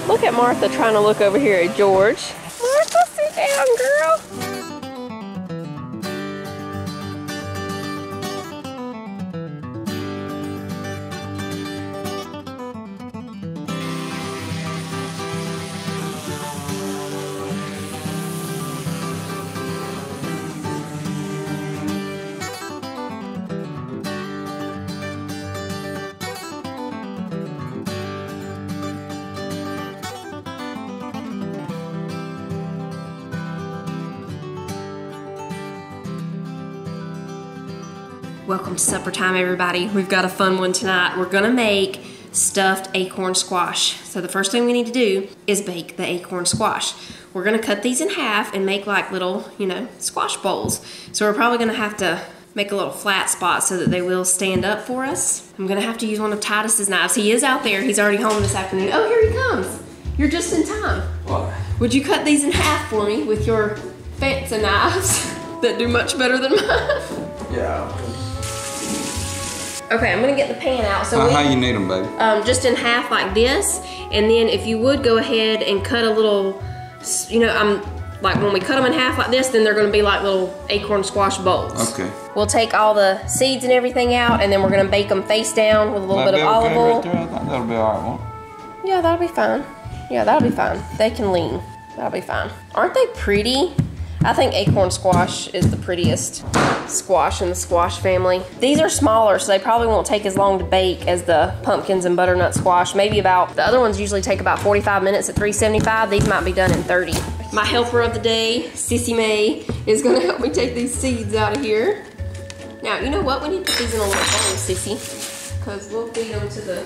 Look at Martha trying to look over here at George. Martha, sit down, girl. Welcome to supper time, everybody. We've got a fun one tonight. We're gonna make stuffed acorn squash. So the first thing we need to do is bake the acorn squash. We're gonna cut these in half and make like little, squash bowls. So we're probably gonna have to make a little flat spot so that they will stand up for us. I'm gonna have to use one of Titus's knives. He is out there, he's already home this afternoon. Oh, here he comes. You're just in time. What? Would you cut these in half for me with your fancy knives that do much better than mine? Yeah. Okay, I'm gonna get the pan out. So how you need them, baby? Just in half like this, and then if you would go ahead and cut a little, like when we cut them in half like this, then they're gonna be like little acorn squash bowls. Okay. We'll take all the seeds and everything out, and then we're gonna bake them face down with a little bit of olive oil. Right there? I think that'll be all right, won't it? Yeah, that'll be fine. Yeah, that'll be fine. They can lean. That'll be fine. Aren't they pretty? I think acorn squash is the prettiest squash in the squash family. These are smaller, so they probably won't take as long to bake as the pumpkins and butternut squash. Maybe about, the other ones usually take about 45 minutes at 375. These might be done in 30. My helper of the day, Sissy Mae, is gonna help me take these seeds out of here. Now, you know what? We need to put these in a little bowl, Sissy, because we'll feed them to the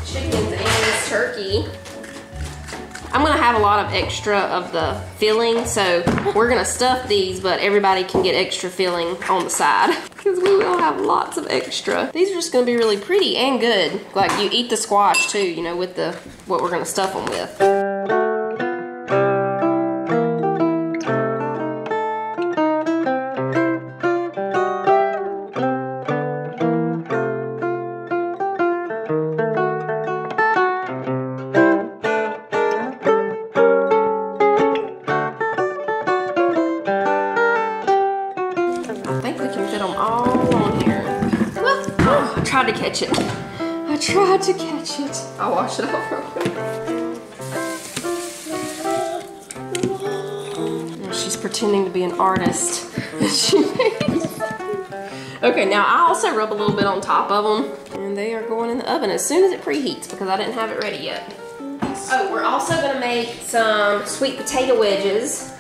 chickens and this turkey. I'm gonna have a lot of extra of the filling, so we're gonna stuff these, but everybody can get extra filling on the side because we will have lots of extra. These are just gonna be really pretty and good. Like you eat the squash too, with what we're gonna stuff them with. I tried to catch it. I tried to catch it. I'll wash it off real quick. Oh, she's pretending to be an artist. Okay, now I also rub a little bit on top of them, and they are going in the oven as soon as it preheats because I didn't have it ready yet. Oh, we're also gonna make some sweet potato wedges.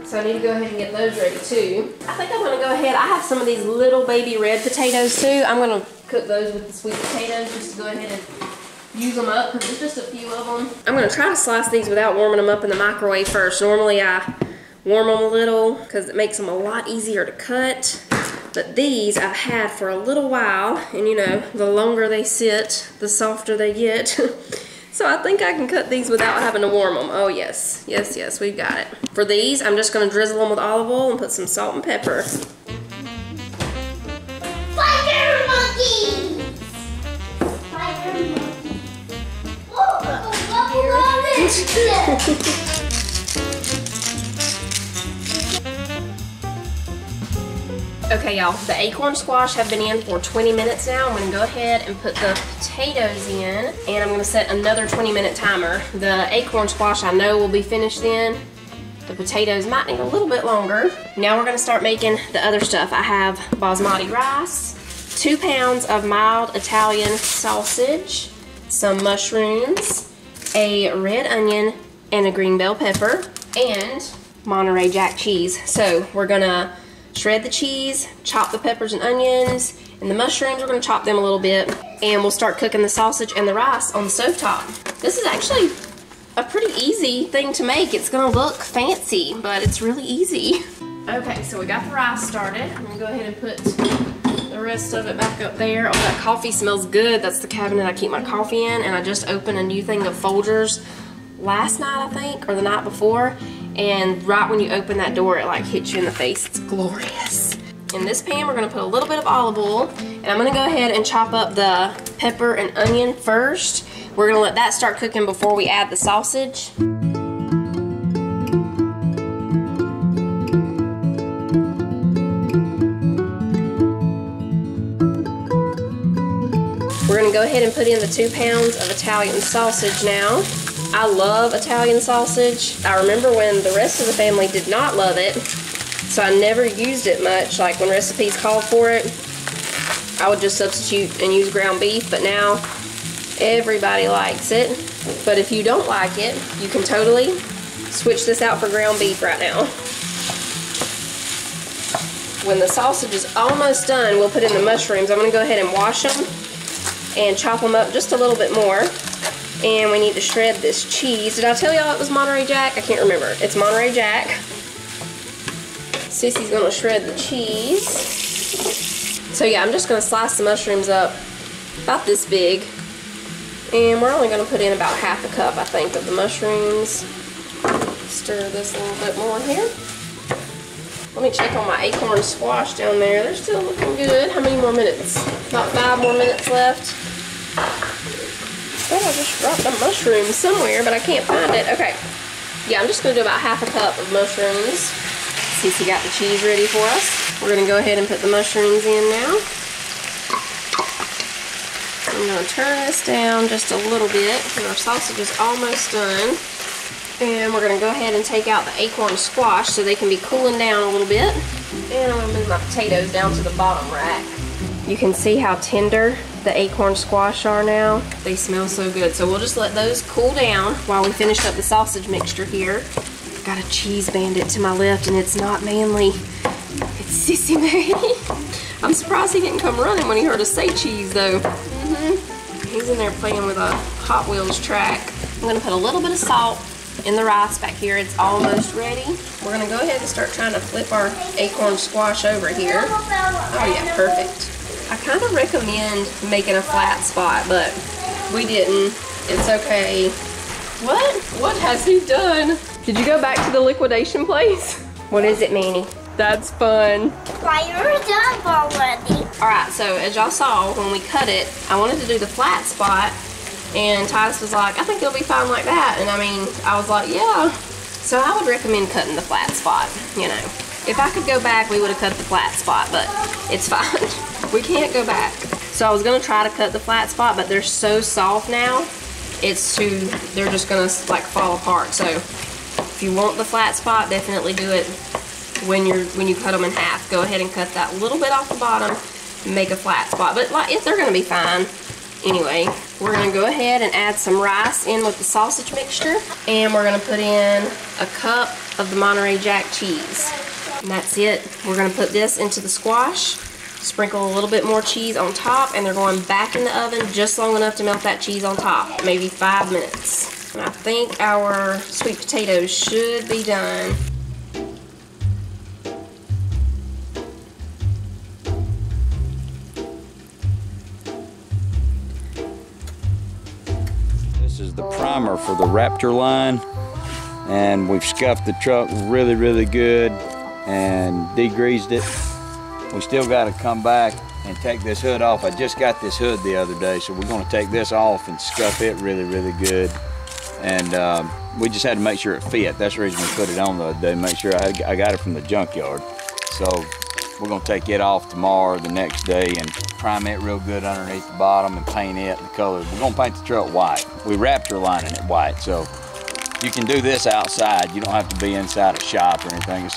So I need to go ahead and get those ready too. I think I'm gonna go ahead, I have some of these little baby red potatoes too. I'm gonna cook those with the sweet potatoes just to go ahead and use them up because there's just a few of them. I'm gonna try to slice these without warming them up in the microwave first. Normally I warm them a little because it makes them a lot easier to cut. But these I've had for a little while, and the longer they sit, the softer they get. So I think I can cut these without having to warm them. Oh yes, yes, yes, we've got it. For these, I'm just gonna drizzle them with olive oil and put some salt and pepper. Spider monkeys! Spider monkeys. Oh, Okay, y'all, the acorn squash have been in for 20 minutes now. I'm gonna go ahead and put the potatoes in, and I'm gonna set another 20-minute timer. The acorn squash I know will be finished then. The potatoes might need a little bit longer. Now we're gonna start making the other stuff. I have basmati rice, 2 pounds of mild Italian sausage, some mushrooms, a red onion, and a green bell pepper, and Monterey Jack cheese. So we're gonna shred the cheese, chop the peppers and onions, and the mushrooms, we're gonna chop them a little bit, and we'll start cooking the sausage and the rice on the stovetop. This is actually a pretty easy thing to make. It's gonna look fancy, but it's really easy. Okay, so we got the rice started. I'm gonna go ahead and put the rest of it back up there. Oh, that coffee smells good. That's the cabinet I keep my coffee in, and I just opened a new thing of Folgers last night, I think, or the night before. And right when you open that door, it like hits you in the face. It's glorious. In this pan, we're gonna put a little bit of olive oil, and I'm gonna go ahead and chop up the pepper and onion first. We're gonna let that start cooking before we add the sausage. We're gonna go ahead and put in the 2 pounds of Italian sausage now. I love Italian sausage. I remember when the rest of the family did not love it, so I never used it much. Like when recipes called for it, I would just substitute and use ground beef, but now everybody likes it. But if you don't like it, you can totally switch this out for ground beef right now. When the sausage is almost done, we'll put in the mushrooms. I'm gonna go ahead and wash them and chop them up just a little bit more. And we need to shred this cheese. Did I tell y'all it was Monterey Jack? I can't remember. It's Monterey Jack. Sissy's gonna shred the cheese. So yeah, I'm just gonna slice the mushrooms up about this big. And we're only gonna put in about half a cup, I think, of the mushrooms. Stir this a little bit more here. Let me check on my acorn squash down there. They're still looking good. How many more minutes? About 5 more minutes left. I thought I just dropped the mushrooms somewhere, but I can't find it. Okay. Yeah, I'm just going to do about half a cup of mushrooms. Sissy got the cheese ready for us. We're going to go ahead and put the mushrooms in now. I'm going to turn this down just a little bit because our sausage is almost done. And we're going to go ahead and take out the acorn squash so they can be cooling down a little bit. And I'm going to move my potatoes down to the bottom rack. You can see how tender the acorn squash are now. They smell so good. So we'll just let those cool down while we finish up the sausage mixture here. Got a cheese bandit to my left and it's not Manly. It's Sissy May. I'm surprised he didn't come running when he heard us say cheese though. He's in there playing with a Hot Wheels track. I'm going to put a little bit of salt in the rice back here. It's almost ready. We're going to go ahead and start trying to flip our acorn squash over here. Oh yeah, perfect. I kind of recommend making a flat spot, but we didn't. It's okay. What has he done? Did you go back to the liquidation place? What is it, Manny? That's fun. Fire's up already. Alright, so as y'all saw when we cut it, I wanted to do the flat spot, and Titus was like, I think it'll be fine like that. And I mean, I was like, yeah. So I would recommend cutting the flat spot, you know. If I could go back, we would have cut the flat spot, but it's fine. We can't go back. So I was gonna try to cut the flat spot, but they're so soft now, they're just gonna like fall apart. So if you want the flat spot, definitely do it when you cut them in half. Go ahead and cut that little bit off the bottom and make a flat spot. But like, they're gonna be fine. Anyway, we're gonna go ahead and add some rice in with the sausage mixture, and we're gonna put in a cup of the Monterey Jack cheese. And that's it. We're gonna put this into the squash, sprinkle a little bit more cheese on top, and they're going back in the oven just long enough to melt that cheese on top, maybe 5 minutes. And I think our sweet potatoes should be done. This is the primer for the Raptor line, and we've scuffed the truck really good and degreased it. We still got to come back and take this hood off. I just got this hood the other day, so we're going to take this off and scuff it really good. And we just had to make sure it fit. That's the reason we put it on the other day, make sure I got it from the junkyard. So we're going to take it off tomorrow, the next day, and prime it real good underneath the bottom and paint it the color. We're going to paint the truck white. We Raptor lining it white, so you can do this outside. You don't have to be inside a shop or anything.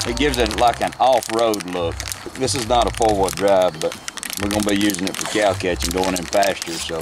It gives it like an off-road look. This is not a four-wheel drive, but we're going to be using it for cow catching going in pastures. So.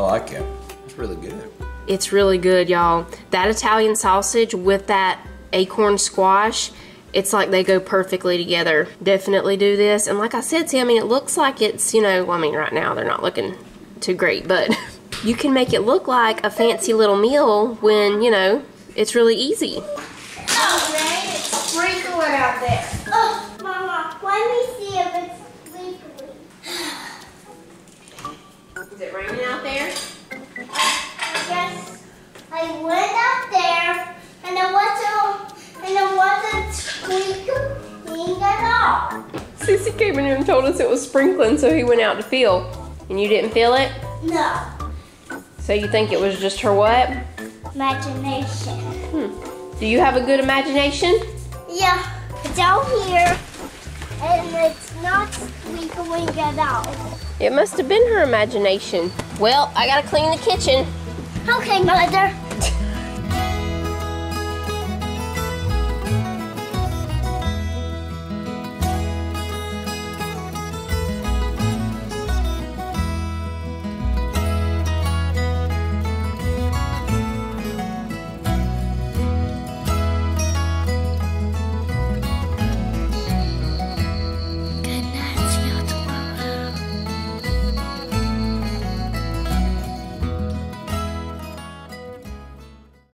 I like it. It's really good. It's really good, y'all. That Italian sausage with that acorn squash, it's like they go perfectly together. Definitely do this. And like I said, see, I mean, it looks like it's, you know, well, I mean, right now they're not looking too great, but you can make it look like a fancy little meal when, you know, it's really easy. Oh, Ray, it's sprinkling out there. Oh, Mama, let me see if it's sprinkling. Is it raining out there? Yes, I went out there and it wasn't sprinkling at all. Sissy came in here and told us it was sprinkling, so he went out to feel. And you didn't feel it? No. So you think it was just her what? Imagination. Do you have a good imagination? Yeah, it's out here and it's not sprinkling at all. It must have been her imagination. Well, I gotta clean the kitchen. Okay, Mother.